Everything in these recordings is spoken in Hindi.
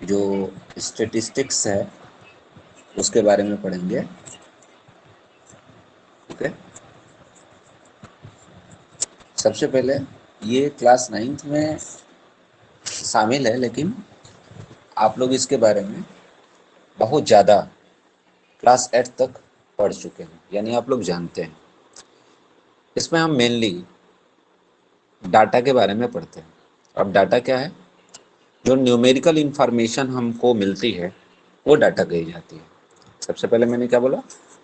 जो स्टेटिस्टिक्स है उसके बारे में पढ़ेंगे। ओके, सबसे पहले ये क्लास 9th में शामिल है, लेकिन आप लोग इसके बारे में बहुत ज़्यादा क्लास 8 तक पढ़ चुके हैं, यानी आप लोग जानते हैं। इसमें हम मेनली डाटा के बारे में पढ़ते हैं। अब डाटा क्या है? जो न्यूमेरिकल इंफॉर्मेशन हमको मिलती है वो डाटा कही जाती है। सबसे पहले मैंने क्या बोला?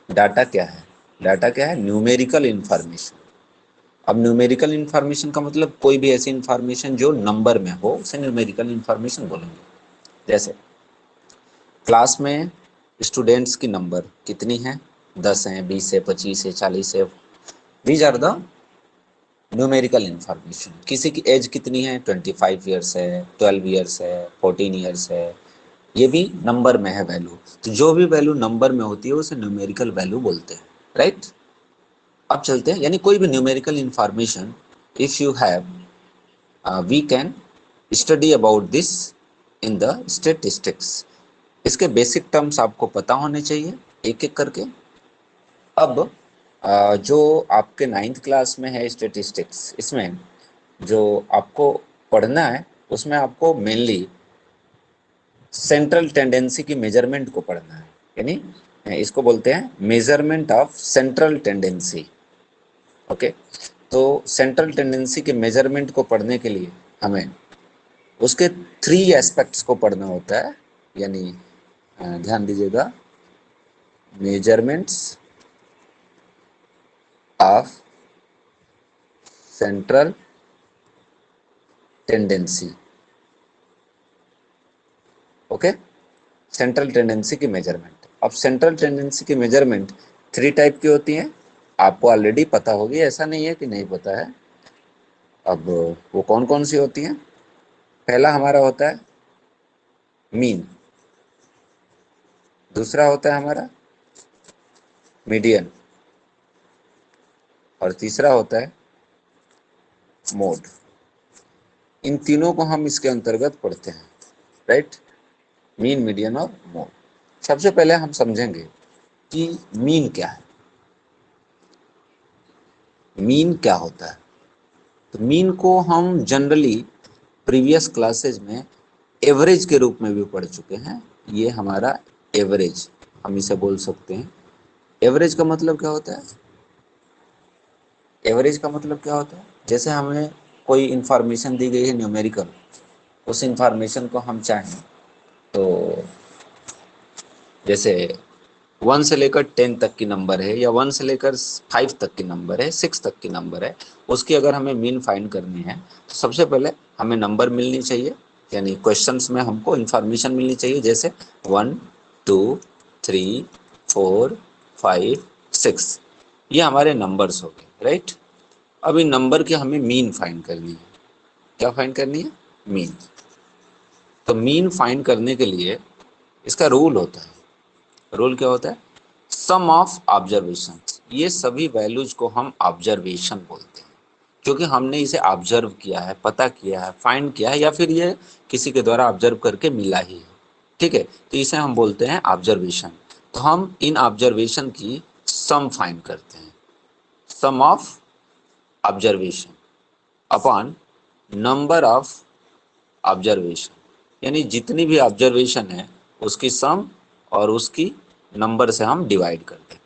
डाटा क्या है? डाटा क्या है? Numerical information. अब न्यूमेरिकल इंफॉर्मेशन का मतलब कोई भी ऐसी इंफॉर्मेशन जो नंबर में हो उसे न्यूमेरिकल इंफॉर्मेशन बोलेंगे। जैसे क्लास में स्टूडेंट्स की नंबर कितनी है? 10 है, 20 है, 25 है, 40 है। These are the numerical information. किसी की एज कितनी है? 25 ईयर्स है, 12 ईयर्स है, 14 ईयर्स है। ये भी नंबर में है वैल्यू। तो जो भी वैल्यू नंबर में होती है उसे न्यूमेरिकल वैल्यू बोलते हैं, राइट? अब चलते हैं, यानी कोई भी numerical information if you have, we can study about this in the statistics. इसके बेसिक टर्म्स आपको पता होने चाहिए एक एक करके। अब जो आपके 9th क्लास में है स्टेटिस्टिक्स, इसमें जो आपको पढ़ना है उसमें आपको मेनली सेंट्रल टेंडेंसी की मेजरमेंट को पढ़ना है, यानी इसको बोलते हैं measurement of central tendency. Okay, तो सेंट्रल टेंडेंसी के मेजरमेंट को पढ़ने के लिए हमें उसके 3 एस्पेक्ट्स को पढ़ना होता है, यानी ध्यान दीजिएगा, measurements of central tendency. Okay, central tendency की मेजरमेंट। अब सेंट्रल टेंडेंसी की मेजरमेंट 3 टाइप की होती हैं। आपको ऑलरेडी पता होगी, ऐसा नहीं है कि नहीं पता है। अब वो कौन कौन सी होती हैं? पहला हमारा होता है मीन, दूसरा होता है हमारा मीडियन, और तीसरा होता है मोड। इन तीनों को हम इसके अंतर्गत पढ़ते हैं, राइट? मीन, मीडियन और मोड। सबसे पहले हम समझेंगे कि मीन क्या है। मीन क्या होता है? तो मीन को हम जनरली प्रीवियस क्लासेज में एवरेज के रूप में भी पढ़ चुके हैं। ये हमारा एवरेज, हम इसे बोल सकते हैं। एवरेज का मतलब क्या होता है? एवरेज का मतलब क्या होता है? जैसे हमें कोई इंफॉर्मेशन दी गई है न्यूमेरिकल, उस इंफॉर्मेशन को हम चाहें तो जैसे 1 से लेकर 10 तक की नंबर है, या 1 से लेकर 5 तक की नंबर है, 6 तक की नंबर है, उसकी अगर हमें मीन फाइंड करनी है तो सबसे पहले हमें नंबर मिलनी चाहिए, यानी क्वेश्चंस में हमको इंफॉर्मेशन मिलनी चाहिए। जैसे 1, 2, 3, 4, 5, 6, ये हमारे नंबर्स हो गए, राइट? अब इन नंबर की हमें मीन फाइंड करनी है। क्या फाइंड करनी है? मीन। तो मीन फाइंड करने के लिए इसका रूल होता है। रूल क्या होता है? सम ऑफ ऑब्जर्वेशन। ये सभी वैल्यूज को हम ऑब्जर्वेशन बोलते हैं, क्योंकि हमने इसे ऑब्जर्व किया है, पता किया है, फाइंड किया है, या फिर ये किसी के द्वारा ऑब्जर्व करके मिला ही है। ठीक है, तो इसे हम बोलते हैं ऑब्जर्वेशन। तो हम इन ऑब्जर्वेशन की सम फाइंड करते हैं। Sum of observation upon number of observation, यानी जितनी भी ऑब्जर्वेशन है उसकी सम और उसकी नंबर से हम डिवाइड करते हैं।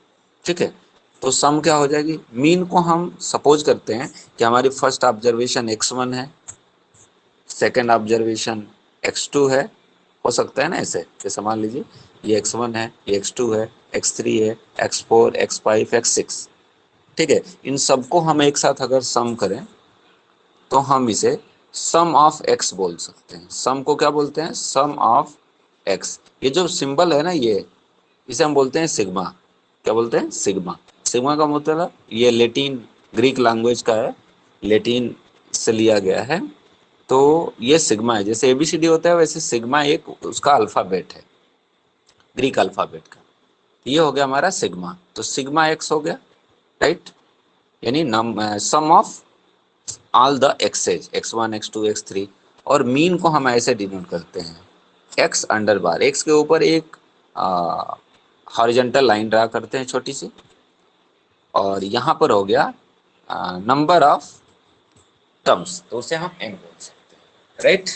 ठीक है, तो सम क्या हो जाएगी? मीन को हम सपोज करते हैं कि हमारी फर्स्ट ऑब्जर्वेशन x1 है, सेकेंड ऑब्जर्वेशन x2 है। हो सकता है ना ऐसे, जैसे मान लीजिए ये x1 है, ये x2 है, x3 है, x4, x5, x6। ठीक है, इन सबको हम एक साथ अगर सम करें तो हम इसे सम ऑफ एक्स बोल सकते हैं। सम को क्या बोलते हैं? Sum of x. ये जो सिंबल है ना, ये इसे हम बोलते हैं सिग्मा। क्या बोलते हैं? सिग्मा। सिग्मा का मतलब ये लेटिन ग्रीक लैंग्वेज का है, लेटिन से लिया गया है। तो ये सिग्मा है। जैसे एबीसीडी होता है वैसे सिग्मा एक उसका अल्फाबेट है, ग्रीक अल्फाबेट का। ये हो गया हमारा सिग्मा। तो सिग्मा एक्स हो गया, राइट? यानी sum of all the x's x1, x2, x3। और मीन को हम ऐसे डिनोट करते हैं एक्स अंडर बार, एक्स के ऊपर एक हॉरिजॉन्टल लाइन ड्रा करते हैं छोटी सी, और यहाँ पर हो गया नंबर ऑफ टर्म्स, तो उसे हम एन बोल सकते हैं, राइट।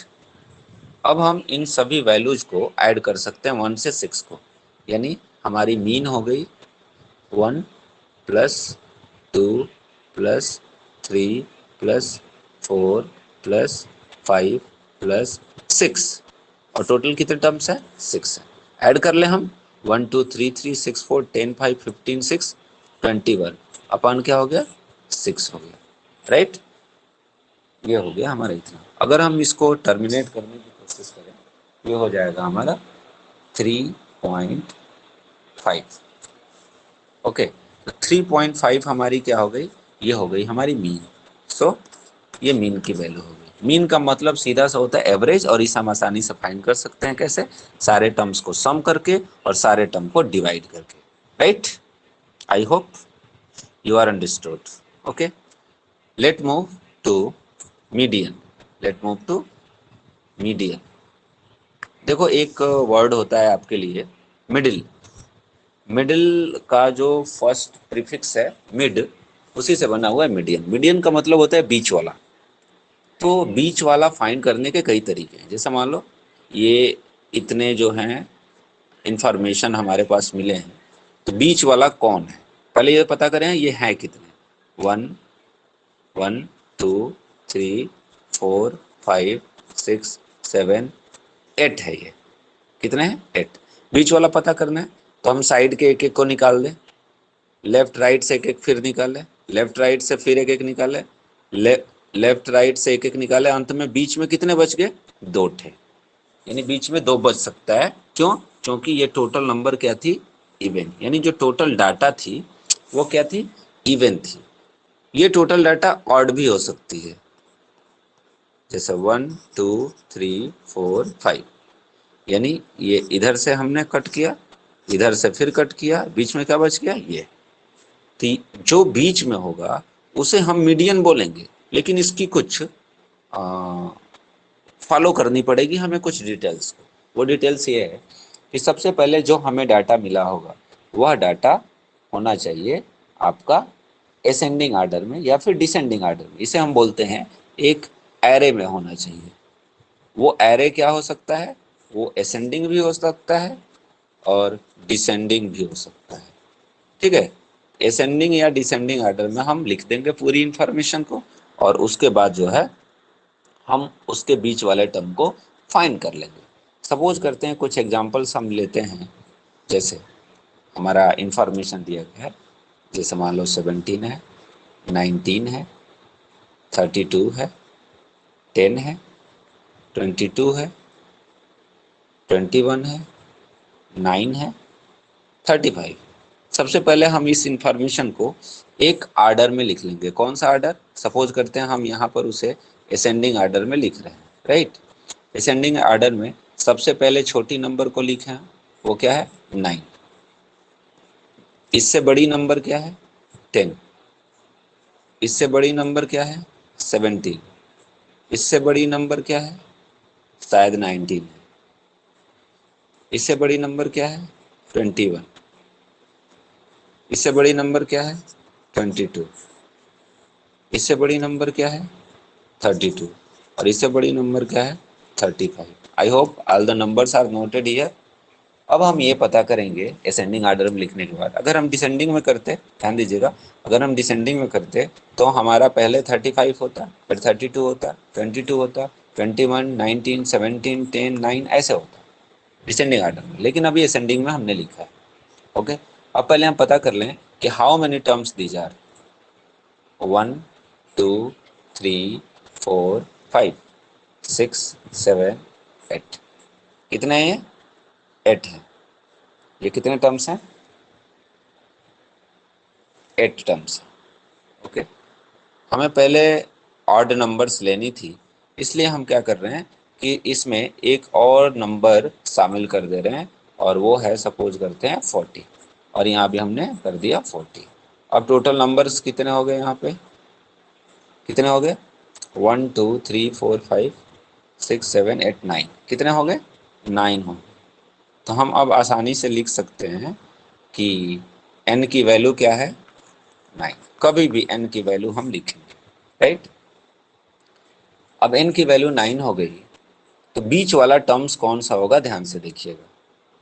अब हम इन सभी वैल्यूज को ऐड कर सकते हैं 1 से 6 को, यानी हमारी मीन हो गई 1 plus 2 plus 3 plus 4 plus 5 plus 6, और टोटल कितने टर्म्स है? 6 है। ऐड कर ले हम 1 2 3 3 6 4 10 5 15 6 21 अपन क्या हो गया? 6 हो गया, राइट। ये हो गया हमारा इतना। अगर हम इसको टर्मिनेट करने की कोशिश करें, ये हो जाएगा हमारा 3.5। ओके, तो 3.5 हमारी क्या हो गई? ये हो गई हमारी मीन। सो ये मीन की वैल्यू हो गई। मीन का मतलब सीधा सा होता है एवरेज, और इसे हम आसानी से फाइंड कर सकते हैं कैसे? सारे टर्म्स को सम करके और सारे टर्म को डिवाइड करके, right. I hope you are understood. Okay, let move to median. Let move to median. देखो, एक वर्ड होता है आपके लिए मिडिल। मिडिल का जो फर्स्ट प्रीफिक्स है मिड, उसी से बना हुआ है मीडियन। मीडियन का मतलब होता है बीच वाला। तो बीच वाला फाइंड करने के कई तरीके हैं। जैसे मान लो ये इतने जो हैं इंफॉर्मेशन हमारे पास मिले हैं, तो बीच वाला कौन है? पहले ये पता करें ये है कितने। 1 1 2 3 4 5 6 7 8 है। ये कितने हैं? 8। बीच वाला पता करना है तो हम साइड के एक एक को निकाल दें, लेफ्ट राइट से एक एक फिर निकाले, लेफ्ट राइट से फिर एक एक निकाले, लेफ्ट राइट से एक एक निकाले, अंत में बीच में कितने बच गए? 2 थे। यानी बीच में 2 बच सकता है। क्यों? क्योंकि ये टोटल नंबर क्या थी? इवन। यानी जो टोटल डाटा थी वो क्या थी? इवन थी। ये टोटल डाटा ऑड भी हो सकती है, जैसे 1 2 3 4 5। यानी ये इधर से हमने कट किया, इधर से फिर कट किया, बीच में क्या बच गया? ये। तो जो बीच में होगा उसे हम मीडियन बोलेंगे, लेकिन इसकी कुछ फॉलो करनी पड़ेगी हमें कुछ डिटेल्स को। वो डिटेल्स ये है कि सबसे पहले जो हमें डाटा मिला होगा वह डाटा होना चाहिए आपका असेंडिंग आर्डर में या फिर डिसेंडिंग आर्डर में। इसे हम बोलते हैं एक एरे में होना चाहिए। वो एरे क्या हो सकता है? वो असेंडिंग भी हो सकता है और डिसेंडिंग भी हो सकता है, ठीक है। असेंडिंग या डिसेंडिंग आर्डर में हम लिख देंगे पूरी इंफॉर्मेशन को, और उसके बाद जो है हम उसके बीच वाले टर्म को फाइंड कर लेंगे। सपोज करते हैं कुछ एग्जांपल्स हम लेते हैं। जैसे हमारा इंफॉर्मेशन दिया गया है, जैसे मान लो 17 है, 19 है, 32 है, 10 है, 22 है, 21 है, 9 है, 35। सबसे पहले हम इस इंफॉर्मेशन को एक आर्डर में लिख लेंगे। कौन सा आर्डर? सपोज करते हैं हम यहाँ पर उसे असेंडिंग आर्डर में लिख रहे हैं, राइट। असेंडिंग आर्डर में सबसे पहले छोटी नंबर को लिखे हैं, वो क्या है? 9। इससे बड़ी नंबर क्या है? 10। इससे बड़ी नंबर क्या है? 17। इससे बड़ी नंबर क्या है? शायद 19। इससे बड़ी नंबर क्या है? 21। इससे बड़ी नंबर क्या है? 22। इससे बड़ी नंबर क्या है? 32। और इससे बड़ी नंबर क्या है? 35। I hope all the numbers are noted here. अब हम ये पता करेंगे असेंडिंग आर्डर में लिखने के बाद, अगर हम डिसेंडिंग में करते, ध्यान दीजिएगा, अगर हम डिसेंडिंग में करते तो हमारा पहले 35 होता, फिर 32 होता, 22 होता, 21, 19, 17, 10, 9 ऐसे होता डिसेंडिंग आर्डर में। लेकिन अभी असेंडिंग में हमने लिखा है। ओके, अब पहले हम पता कर लें कि how many terms these are. 1 2 3 4 5 6 7 8। कितने हैं? 8 है। ये कितने टर्म्स हैं? 8 टर्म्स। ओके, हमें पहले ऑड नंबर्स लेनी थी, इसलिए हम क्या कर रहे हैं कि इसमें एक और नंबर शामिल कर दे रहे हैं, और वो है, सपोज करते हैं 40, और यहाँ भी हमने कर दिया 40। अब टोटल नंबर्स कितने हो गए? यहाँ पे कितने हो गए? 1 2 3 4 5 6 7 8 9। कितने हो गए? 9 हो, तो हम अब आसानी से लिख सकते हैं कि n की वैल्यू क्या है 9। कभी भी n की वैल्यू हम लिखेंगे, राइट। अब n की वैल्यू 9 हो गई, तो बीच वाला टर्म्स कौन सा होगा ध्यान से देखिएगा।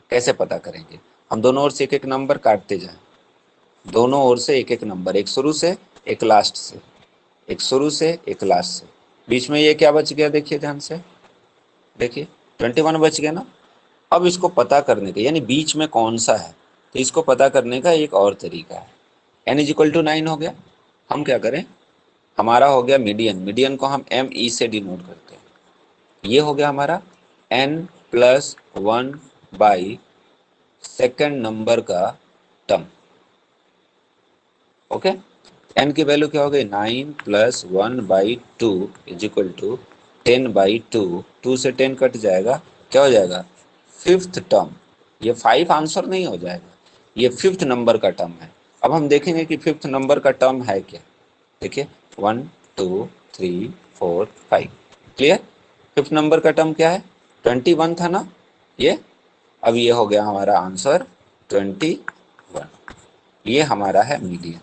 कैसे पता करेंगे, हम दोनों ओर से एक एक नंबर काटते जाएं, दोनों ओर से एक एक नंबर, एक शुरू से एक लास्ट से, एक शुरू से एक लास्ट से। बीच में ये क्या बच गया देखिए ध्यान से, देखिए 21 बच गया ना। अब इसको पता करने का, यानी बीच में कौन सा है, तो इसको पता करने का एक और तरीका है। n इज इक्वल टू 9 हो गया, हम क्या करें, हमारा हो गया मीडियन, मीडियन को हम एम ई से डिनोट करते हैं। ये हो गया हमारा n plus 1 by second number का टर्म। ओके, n की वैल्यू क्या हो गई 9 plus 1 by 2 is equal to 10 by 2, 2 से 10 कट जाएगा, क्या हो जाएगा फिफ्थ टर्म। ये 5 आंसर नहीं हो जाएगा, ये फिफ्थ नंबर का टर्म है। अब हम देखेंगे कि फिफ्थ नंबर का टर्म है क्या। देखिए 1 2 3 4 5, क्लियर। फिफ्थ नंबर का टर्म क्या है 21 था ना ये। अब ये हो गया हमारा आंसर 21, ये हमारा है मीडियन।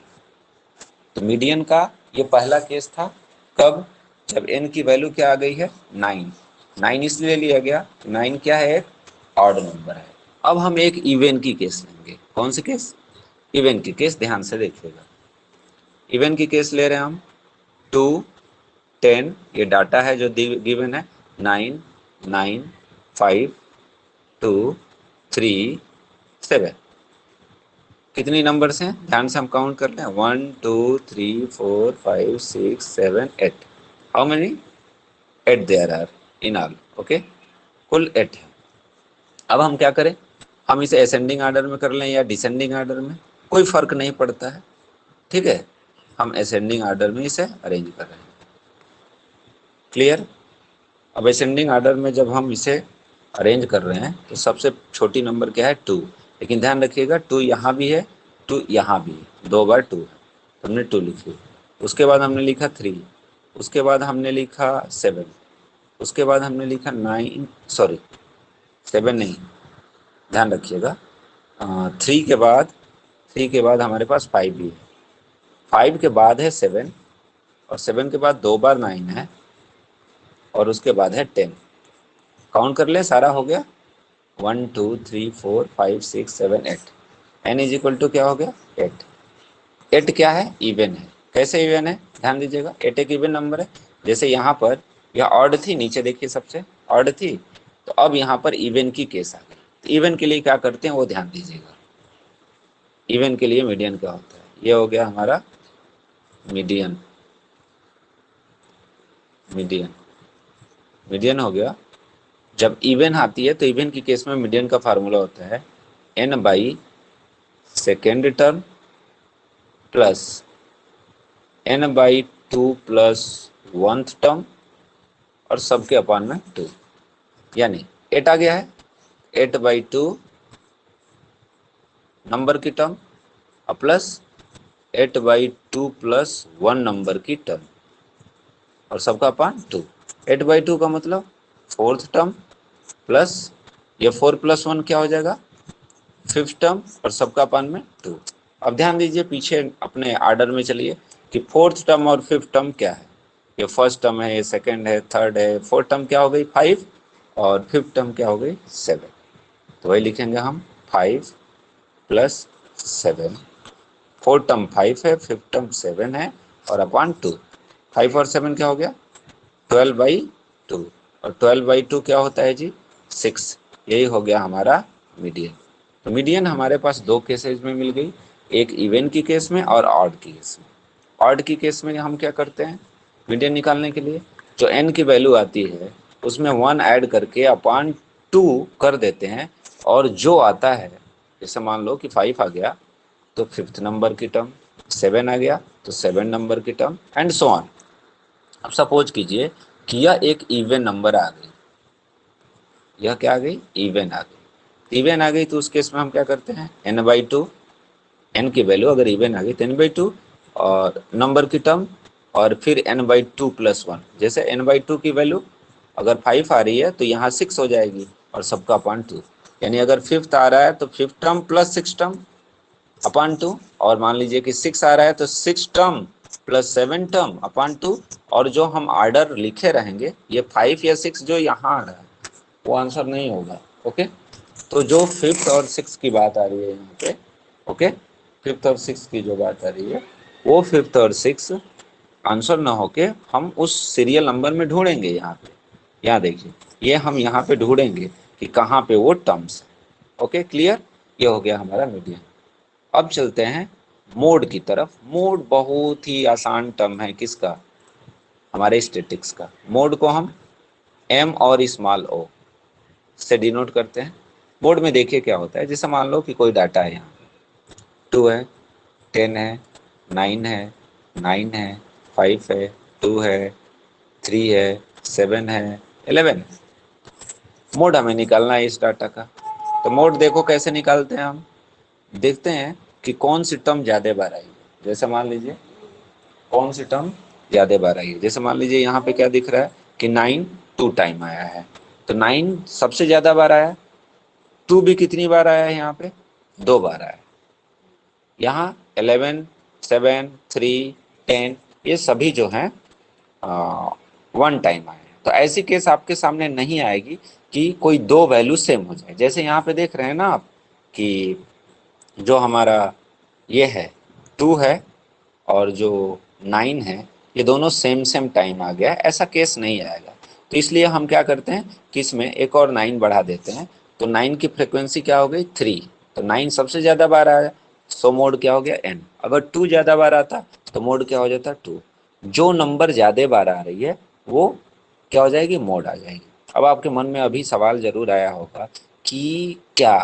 तो मीडियन का ये पहला केस था, कब, जब n की वैल्यू क्या आ गई है 9। 9 इसलिए लिया गया, 9 क्या है एक ऑड नंबर है। अब हम एक इवन की केस लेंगे, कौन सी केस, इवन की केस, ध्यान से देखिएगा। इवन की केस ले रहे हैं हम 2 10, ये डाटा है जो गिवन है, 9 9 5 2 3 7। कितनी नंबर्स हैं ध्यान से हम काउंट कर लें, 1 2 3 4 5 6 7 8। How many 8 there are in all, okay, कुल 8 है। अब हम क्या करें, हम इसे असेंडिंग ऑर्डर में कर लें या डिसेंडिंग ऑर्डर में, कोई फर्क नहीं पड़ता है, ठीक है। हम असेंडिंग ऑर्डर में इसे अरेंज कर रहे हैं, क्लियर। अब असेंडिंग ऑर्डर में जब हम इसे अरेंज कर रहे हैं तो सबसे छोटी नंबर क्या है 2, लेकिन ध्यान रखिएगा 2 यहाँ भी है 2 यहाँ भी है, 2 बार 2 है, तो हमने 2 लिखी। उसके बाद हमने लिखा 3, उसके बाद हमने लिखा 7, उसके बाद हमने लिखा 9, सॉरी 7 नहीं, ध्यान रखिएगा 3 के बाद हमारे पास 5 भी है, 5 के बाद है 7, और 7 के बाद 2 बार 9 है, और उसके बाद है 10। काउंट कर ले, सारा हो गया 1 2 3 4 5 6 7 8। n इज इक्वल टू क्या हो गया 8। 8 क्या है इवन है, कैसे इवन है ध्यान दीजिएगा, 8 एक इवन नंबर है। जैसे यहाँ पर यह ऑड थी, नीचे देखिए सबसे ऑड थी, तो अब यहाँ पर इवन की केस आ गई। तो इवन के लिए क्या करते हैं वो ध्यान दीजिएगा, इवन के लिए मीडियन क्या होता है, ये हो गया हमारा मीडियन, मीडियन मीडियन हो गया। जब इवन आती है तो इवन की केस में मीडियन का फार्मूला होता है n by second term plus n by 2 plus 1th term और सबके अपान में 2, यानी 8 आ गया है, 8 बाई 2 नंबर की टर्म और प्लस 8 बाई 2 प्लस 1 नंबर की टर्म और सबका अपान 2। 8 बाई 2 का मतलब 4th टर्म प्लस ये 4 प्लस 1 क्या हो जाएगा 5th टर्म और सबका अपान में 2। अब ध्यान दीजिए पीछे अपने आर्डर में चलिए कि 4th टर्म और 5th टर्म क्या है, ये फर्स्ट टर्म है, ये सेकंड है, थर्ड है, 4th टर्म क्या हो गई 5 और 5th टर्म क्या हो गई 7। तो वही लिखेंगे हम 5 प्लस 7, 4th टर्म 5 है, 5th टर्म 7 है और अपॉन 2। 5 और 7 क्या हो गया 12 बाई 2, और 12 बाई 2 क्या होता है जी 6। यही हो गया हमारा मीडियन। तो मीडियन हमारे पास दो केसेज में मिल गई, एक इवन की केस में और ऑड की केस में। ऑड की केस में हम क्या करते हैं मीडियन निकालने के लिए, जो n की वैल्यू आती है उसमें 1 ऐड करके अपॉन 2 कर देते हैं, और जो आता है जैसे मान लो कि 5 आ गया तो 5th नंबर की टर्म, 7 आ गया तो 7 नंबर की टर्म एंड सो ऑन। अब सपोज कीजिए कि यह एक इवन नंबर आ गई, यह क्या आ गई इवन आ गई, इवन आ गई तो उस केस में हम क्या करते हैं n बाई 2, n की वैल्यू अगर इवन आ गई तो n बाई 2 और नंबर की टर्म और फिर n बाई 2 प्लस 1। जैसे n बाई 2 की वैल्यू अगर 5 आ रही है तो यहाँ 6 हो जाएगी, और सबका अपॉन 2, यानी अगर फिफ्थ आ रहा है तो fifth term plus six term upon 2, और मान लीजिए कि 6 आ रहा है तो 6 टर्म प्लस 7 टर्म अपॉन 2, और जो हम ऑर्डर लिखे रहेंगे ये 5 या 6 जो यहाँ आ रहा है वो आंसर नहीं होगा। ओके, तो जो फिफ्थ और सिक्स की बात आ रही है यहाँ पे, ओके, फिफ्थ और सिक्स की जो बात आ रही है वो फिफ्थ और सिक्स आंसर ना होके हम उस सीरियल नंबर में ढूंढेंगे यहाँ पे। यहाँ देखिए, ये हम यहाँ पे ढूंढेंगे कि कहाँ पे वो टर्म्स है। ओके, क्लियर, ये हो गया हमारा मीडियन। अब चलते हैं मोड की तरफ। मोड बहुत ही आसान टर्म है किसका, हमारे स्टैटिक्स का। मोड को हम एम और स्मॉल ओ से डिनोट करते हैं। मोड में देखिए क्या होता है, जैसे मान लो कि कोई डाटा है, यहाँ 2 है, 10 है, 9 है, 9 है, 5 है, 2 है, 3 है, 7 है, 11 है। मोड हमें निकालना है इस डाटा का। तो मोड देखो कैसे निकालते हैं हम, देखते हैं कि कौन सी टर्म ज़्यादा बार आई है। जैसे मान लीजिए कौन सी टर्म ज़्यादा बार आई है, जैसे मान लीजिए यहाँ पे क्या दिख रहा है कि 9 2 टाइम आया है, तो 9 सबसे ज़्यादा बार आया। 2 भी कितनी बार आया है यहाँ पे, 2 बार आया। यहाँ 11 7 3 10 ये सभी जो हैं वन टाइम आए हैं। तो ऐसी केस आपके सामने नहीं आएगी कि कोई दो वैल्यू सेम हो जाए। जैसे यहाँ पे देख रहे हैं ना आप कि जो हमारा ये है 2 है और जो 9 है ये दोनों सेम सेम टाइम आ गया, ऐसा केस नहीं आएगा। तो इसलिए हम क्या करते हैं कि इसमें एक और 9 बढ़ा देते हैं, तो 9 की फ्रिक्वेंसी क्या हो गई 3, तो 9 सबसे ज़्यादा बार आया, सो मोड क्या हो गया n। अगर 2 ज़्यादा बार आता तो मोड क्या हो जाता 2। जो नंबर ज़्यादा बार आ रही है वो क्या हो जाएगी, मोड आ जाएगी। अब आपके मन में अभी सवाल जरूर आया होगा कि क्या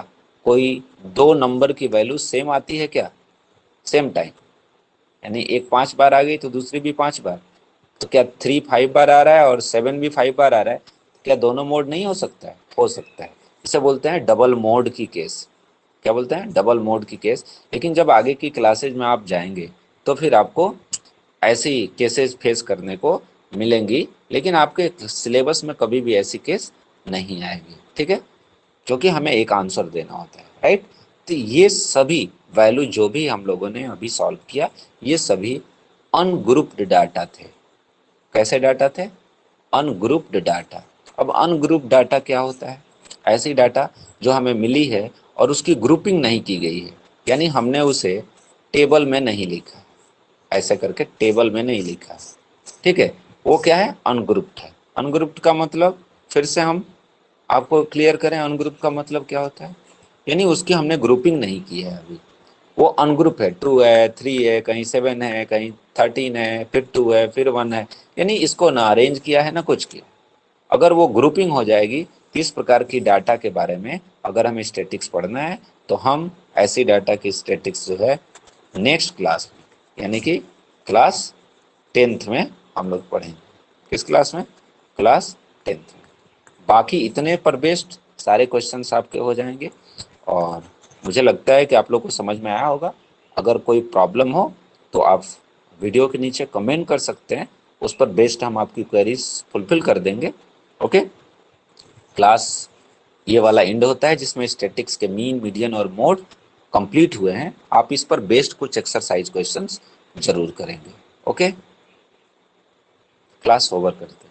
कोई दो नंबर की वैल्यू सेम आती है क्या, सेम टाइम, यानी एक 5 बार आ गई तो दूसरी भी 5 बार, तो क्या 3 5 बार आ रहा है और 7 भी 5 बार आ रहा है, क्या दोनों मोड नहीं हो सकता है, हो सकता है। इसे बोलते हैं डबल मोड की केस। क्या बोलते हैं, डबल मोड की केस। लेकिन जब आगे की क्लासेज में आप जाएंगे तो फिर आपको ऐसी केसेस फेस करने को मिलेंगी, लेकिन आपके सिलेबस में कभी भी ऐसी केस नहीं आएगी, ठीक है, क्योंकि हमें एक आंसर देना होता है, राइट। तो ये सभी वैल्यू जो भी हम लोगों ने अभी सॉल्व किया ये सभी अनग्रुप्ड डाटा थे। कैसे डाटा थे, अनग्रुप्ड डाटा। अब अनग्रुप्ड डाटा क्या होता है, ऐसी डाटा जो हमें मिली है और उसकी ग्रुपिंग नहीं की गई है, यानी हमने उसे टेबल में नहीं लिखा, ऐसे करके टेबल में नहीं लिखा, ठीक है, वो क्या है, अनग्रुप्ड है। अनग्रुप्ड का मतलब फिर से हम आपको क्लियर करें, अनग्रुप का मतलब क्या होता है, यानी उसकी हमने ग्रुपिंग नहीं की है अभी, वो अनग्रुप है, 2 है, 3 है, कहीं 7 है, कहीं 13 है, फिर 2 है, फिर 1 है, यानी इसको ना अरेंज किया है ना कुछ किया। अगर वो ग्रुपिंग हो जाएगी तो इस प्रकार की डाटा के बारे में अगर हमें स्टैटिक्स पढ़ना है तो हम ऐसी डाटा की स्टैटिक्स जो है नेक्स्ट क्लास में, यानी कि क्लास 10th में हम लोग पढ़ेंगे। किस क्लास में, क्लास 10th में। बाकी इतने पर बेस्ड सारे क्वेश्चंस आपके हो जाएंगे और मुझे लगता है कि आप लोग को समझ में आया होगा। अगर कोई प्रॉब्लम हो तो आप वीडियो के नीचे कमेंट कर सकते हैं, उस पर बेस्ड हम आपकी क्वेरीज फुलफिल कर देंगे। ओके, क्लास ये वाला एंड होता है जिसमें स्टैटिक्स के मीन मीडियन और मोड कंप्लीट हुए हैं। आप इस पर बेस्ड कुछ एक्सरसाइज क्वेश्चंस जरूर करेंगे। ओके, क्लास ओवर करते हैं।